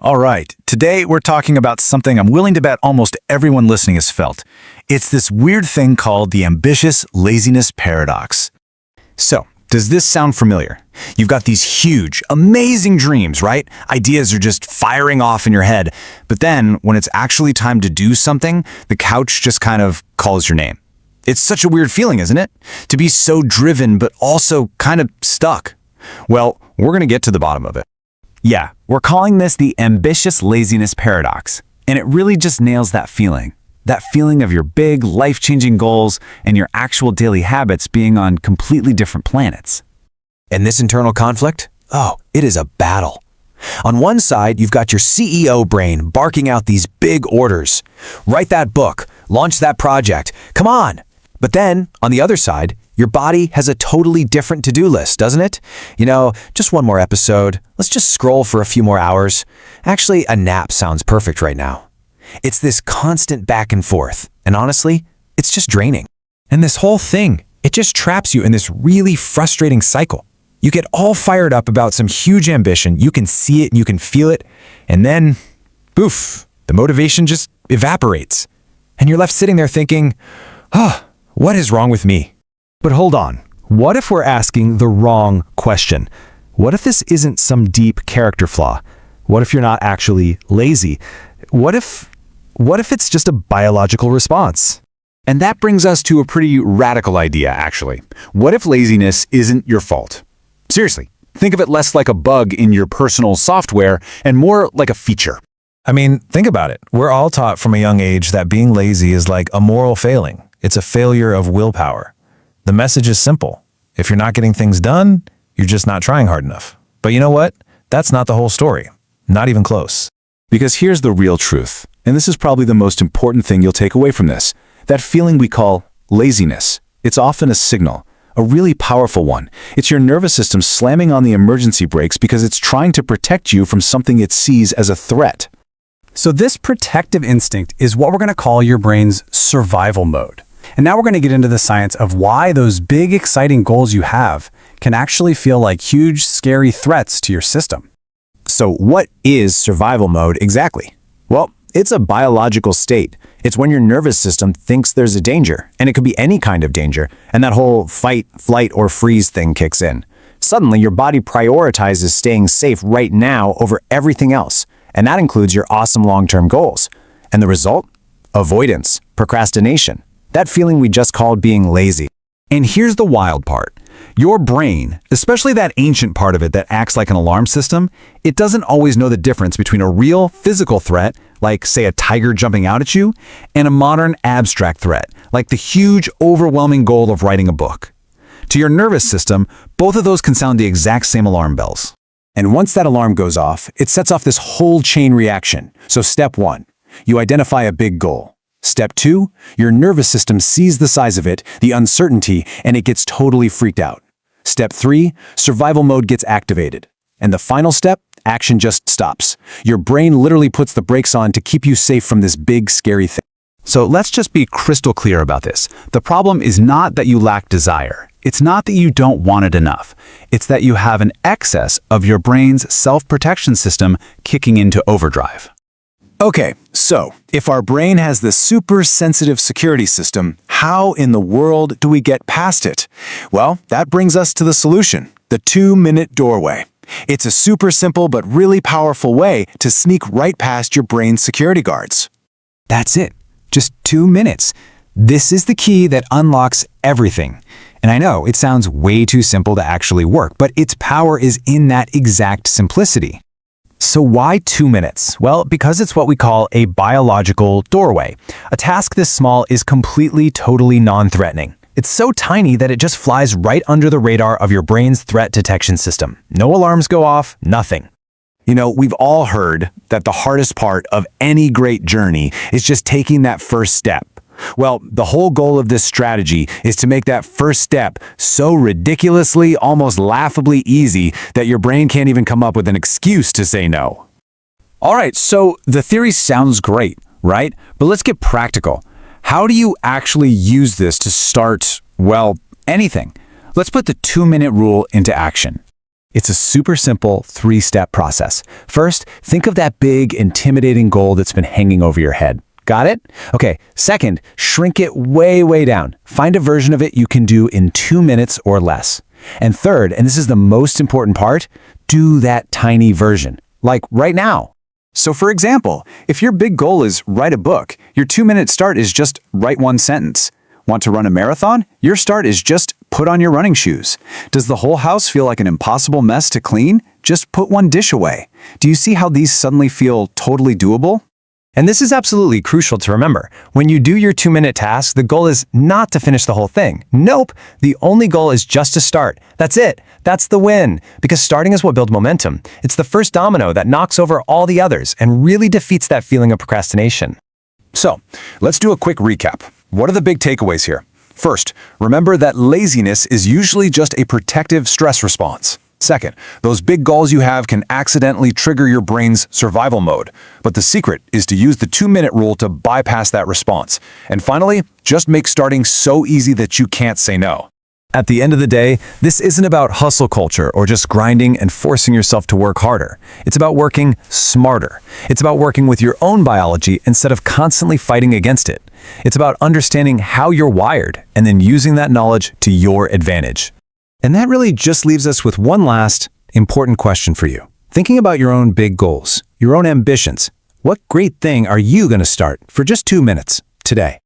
All right, today we're talking about something I'm willing to bet almost everyone listening has felt. It's this weird thing called the ambitious laziness paradox. So, does this sound familiar? You've got these huge, amazing dreams, right? Ideas are just firing off in your head. But then, when it's actually time to do something, the couch just kind of calls your name. It's such a weird feeling, isn't it? To be so driven, but also kind of stuck. Well, we're going to get to the bottom of it. Yeah, we're calling this the ambitious laziness paradox. And it really just nails that feeling. That feeling of your big, life-changing goals and your actual daily habits being on completely different planets. And this internal conflict? Oh, it is a battle. On one side, you've got your CEO brain barking out these big orders. Write that book, launch that project, come on. But then, on the other side, your body has a totally different to-do list, doesn't it? Just one more episode. Let's just scroll for a few more hours. Actually, a nap sounds perfect right now. It's this constant back and forth, and honestly, it's just draining. And this whole thing, it just traps you in this really frustrating cycle. You get all fired up about some huge ambition, you can see it and you can feel it, and then, poof, the motivation just evaporates. And you're left sitting there thinking, what is wrong with me? But hold on, what if we're asking the wrong question? What if this isn't some deep character flaw? What if you're not actually lazy? What if it's just a biological response? And that brings us to a pretty radical idea, actually. What if laziness isn't your fault? Seriously, think of it less like a bug in your personal software and more like a feature. I mean, think about it. We're all taught from a young age that being lazy is like a moral failing. It's a failure of willpower. The message is simple. If you're not getting things done, you're just not trying hard enough. But you know what? That's not the whole story. Not even close. Because here's the real truth, and this is probably the most important thing you'll take away from this. That feeling we call laziness. It's often a signal, a really powerful one. It's your nervous system slamming on the emergency brakes because it's trying to protect you from something it sees as a threat. So this protective instinct is what we're going to call your brain's survival mode. And now we're going to get into the science of why those big, exciting goals you have can actually feel like huge, scary threats to your system. So what is survival mode exactly? Well, it's a biological state. It's when your nervous system thinks there's a danger, and it could be any kind of danger, and that whole fight, flight, or freeze thing kicks in. Suddenly, your body prioritizes staying safe right now over everything else, and that includes your awesome long-term goals. And the result? Avoidance, procrastination. That feeling we just called being lazy. And here's the wild part. Your brain, especially that ancient part of it that acts like an alarm system, it doesn't always know the difference between a real physical threat, like say a tiger jumping out at you, and a modern abstract threat, like the huge, overwhelming goal of writing a book. To your nervous system, both of those can sound the exact same alarm bells. And once that alarm goes off, it sets off this whole chain reaction. So step 1, you identify a big goal. Step 2, your nervous system sees the size of it, the uncertainty, and it gets totally freaked out. Step 3, survival mode gets activated. And the final step, action just stops. Your brain literally puts the brakes on to keep you safe from this big, scary thing. So let's just be crystal clear about this. The problem is not that you lack desire. It's not that you don't want it enough. It's that you have an excess of your brain's self-protection system kicking into overdrive. Okay, so if our brain has this super sensitive security system, how in the world do we get past it? Well, that brings us to the solution, the 2-minute doorway. It's a super simple but really powerful way to sneak right past your brain's security guards. That's it. Just 2 minutes. This is the key that unlocks everything. And I know it sounds way too simple to actually work, but its power is in that exact simplicity. So why 2 minutes? Well, because it's what we call a biological doorway. A task this small is completely, totally non-threatening. It's so tiny that it just flies right under the radar of your brain's threat detection system. No alarms go off, nothing. We've all heard that the hardest part of any great journey is just taking that first step. Well, the whole goal of this strategy is to make that first step so ridiculously, almost laughably easy that your brain can't even come up with an excuse to say no. All right, so the theory sounds great, right? But let's get practical. How do you actually use this to start, anything? Let's put the 2-minute rule into action. It's a super simple 3-step process. First, think of that big, intimidating goal that's been hanging over your head. Got it? Okay, second, shrink it way, way down. Find a version of it you can do in 2 minutes or less. And third, and this is the most important part, do that tiny version, like right now. So for example, if your big goal is write a book, your 2-minute start is just write 1 sentence. Want to run a marathon? Your start is just put on your running shoes. Does the whole house feel like an impossible mess to clean? Just put 1 dish away. Do you see how these suddenly feel totally doable? And this is absolutely crucial to remember. When you do your 2-minute task, the goal is not to finish the whole thing. Nope. The only goal is just to start. That's it. That's the win. Because starting is what builds momentum. It's the first domino that knocks over all the others and really defeats that feeling of procrastination. So, let's do a quick recap. What are the big takeaways here? First, remember that laziness is usually just a protective stress response. Second, those big goals you have can accidentally trigger your brain's survival mode. But the secret is to use the 2-minute rule to bypass that response. And finally, just make starting so easy that you can't say no. At the end of the day, this isn't about hustle culture or just grinding and forcing yourself to work harder. It's about working smarter. It's about working with your own biology instead of constantly fighting against it. It's about understanding how you're wired and then using that knowledge to your advantage. And that really just leaves us with one last important question for you. Thinking about your own big goals, your own ambitions, what great thing are you going to start for just 2 minutes today?